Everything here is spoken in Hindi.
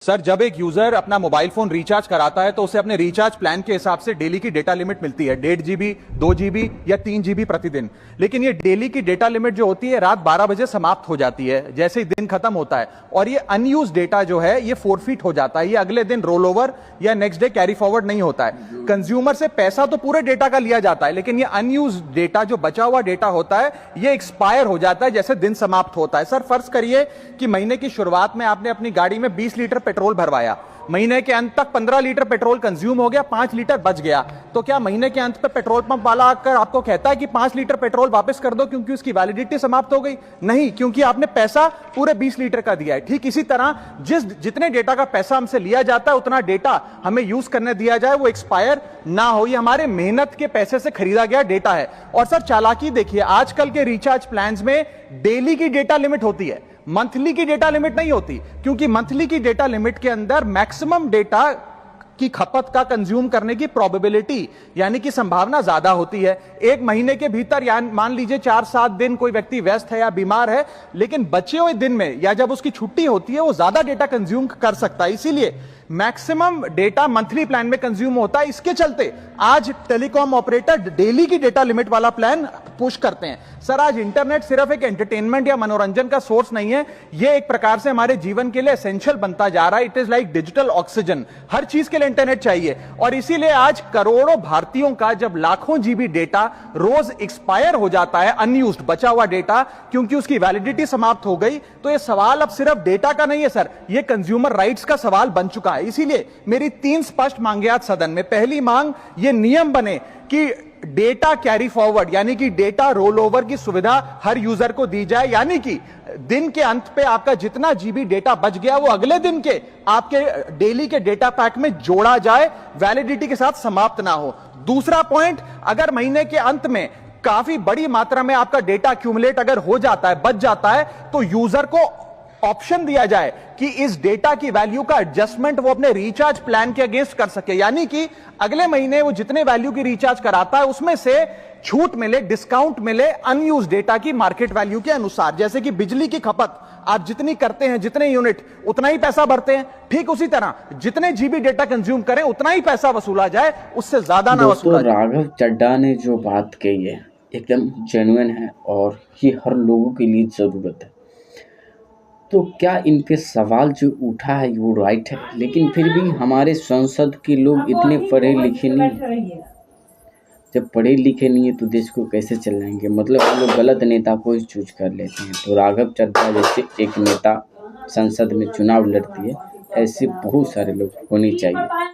सर, जब एक यूजर अपना मोबाइल फोन रिचार्ज कराता है तो उसे अपने रिचार्ज प्लान के हिसाब से डेली की डेटा लिमिट मिलती है 1.5 GB, 2 GB या 3 GB प्रतिदिन। लेकिन ये डेली की डेटा लिमिट जो होती है रात 12 बजे समाप्त हो जाती है जैसे ही दिन खत्म होता है, और ये अनयूज डेटा जो है ये फोरफिट हो जाता है, ये अगले दिन रोल ओवर या नेक्स्ट डे कैरी फॉरवर्ड नहीं होता है। कंज्यूमर से पैसा तो पूरे डेटा का लिया जाता है, लेकिन ये अनयूज डेटा जो बचा हुआ डेटा होता है ये एक्सपायर हो जाता है जैसे दिन समाप्त होता है। सर, फर्ज करिए कि महीने की शुरुआत में आपने अपनी गाड़ी में 20 लीटर पेट्रोल भरवाया, महीने के अंत तक 15 लीटर पेट्रोल कंज्यूम हो गया, 5 लीटर बच गया, तो क्या महीने के अंत पे पेट्रोल पंप वाला आकर आपको कहता है कि 5 लीटर पेट्रोल वापस कर दो क्योंकि उसकी वैलिडिटी समाप्त हो गई? नहीं, क्योंकि आपने पैसा पूरे 20 लीटर का दिया है। ठीक इसी तरह जितने डेटा का पैसा हमसे लिया जाता है उतना डेटा हमें यूज करने दिया जाए, वो एक्सपायर ना हो। ये हमारे मेहनत के पैसे से खरीदा गया डेटा है। और सर, चालाकी देखिए, आजकल के रिचार्ज प्लान्स में डेली की डेटा लिमिट होती है, मंथली की डेटा लिमिट नहीं होती, क्योंकि मंथली की डेटा लिमिट के अंदर मैक्सिमम डेटा की खपत का कंज्यूम करने की प्रोबेबिलिटी यानी कि संभावना ज्यादा होती है। एक महीने के भीतर या मान लीजिए 4-7 दिन कोई व्यक्ति व्यस्त है या बीमार है, लेकिन बचे हुए दिन में या जब उसकी छुट्टी होती है वो ज्यादा डेटा कंज्यूम कर सकता है, इसीलिए मैक्सिमम डेटा मंथली प्लान में कंज्यूम होता है। इसके चलते आज टेलीकॉम ऑपरेटर डेली की डेटा लिमिट वाला प्लान पुश करते हैं। सर, आज इंटरनेट सिर्फ एक एंटरटेनमेंट या मनोरंजन का सोर्स नहीं है, यह एक प्रकार से हमारे जीवन के लिए एसेंशियल बनता जा रहा है। It is like digital oxygen, हर चीज के लिए इंटरनेट चाहिए। और इसीलिए आज करोड़ों भारतीयों का जब लाखों जीबी डेटा रोज एक्सपायर हो जाता है, अनयूज्ड बचा हुआ डेटा, क्योंकि उसकी वैलिडिटी समाप्त हो गई, तो यह सवाल अब सिर्फ डेटा का नहीं है सर, यह कंज्यूमर राइट्स का सवाल बन चुका है। इसीलिए मेरी 3 स्पष्ट मांगे आज सदन में। पहली मांग, यह नियम बने कि डेटा कैरी फॉरवर्ड यानी कि डेटा रोल ओवर की सुविधा हर यूजर को दी जाए, यानी कि दिन के अंत पे आपका जितना जीबी डेटा बच गया वो अगले दिन के आपके डेली के डेटा पैक में जोड़ा जाए, वैलिडिटी के साथ समाप्त ना हो। दूसरा पॉइंट, अगर महीने के अंत में काफी बड़ी मात्रा में आपका डेटा एक्यूमुलेट अगर हो जाता है, बच जाता है, तो यूजर को ऑप्शन दिया जाए कि इस डेटा की वैल्यू का एडजस्टमेंट वो अपने रिचार्ज प्लान के अगेंस्ट कर सके, यानी कि अगले महीने वो जितने वैल्यू की रिचार्ज कराता है उसमें से छूट मिले, डिस्काउंट मिले अनयूज डेटा की मार्केट वैल्यू के अनुसार। जैसे कि बिजली की खपत आप जितनी करते हैं, जितने यूनिट, उतना ही पैसा भरते हैं, ठीक उसी तरह जितने जीबी डेटा कंज्यूम करें उतना ही पैसा वसूला जाए, उससे ज्यादा ना वसूला जाए। राघव चड्ढा ने जो बात कही है एकदम जेन्युइन है और ये हर लोगों के लिए जरूरत है। तो क्या इन पे सवाल जो उठा है वो राइट है, लेकिन फिर भी हमारे संसद के लोग इतने पढ़े लिखे नहीं। जब पढ़े लिखे नहीं है तो देश को कैसे चलाएंगे? मतलब हम लोग गलत नेता को ही चूज कर लेते हैं। तो राघव चड्ढा जैसे एक नेता संसद में चुनाव लड़ती है, ऐसे बहुत सारे लोग होने चाहिए।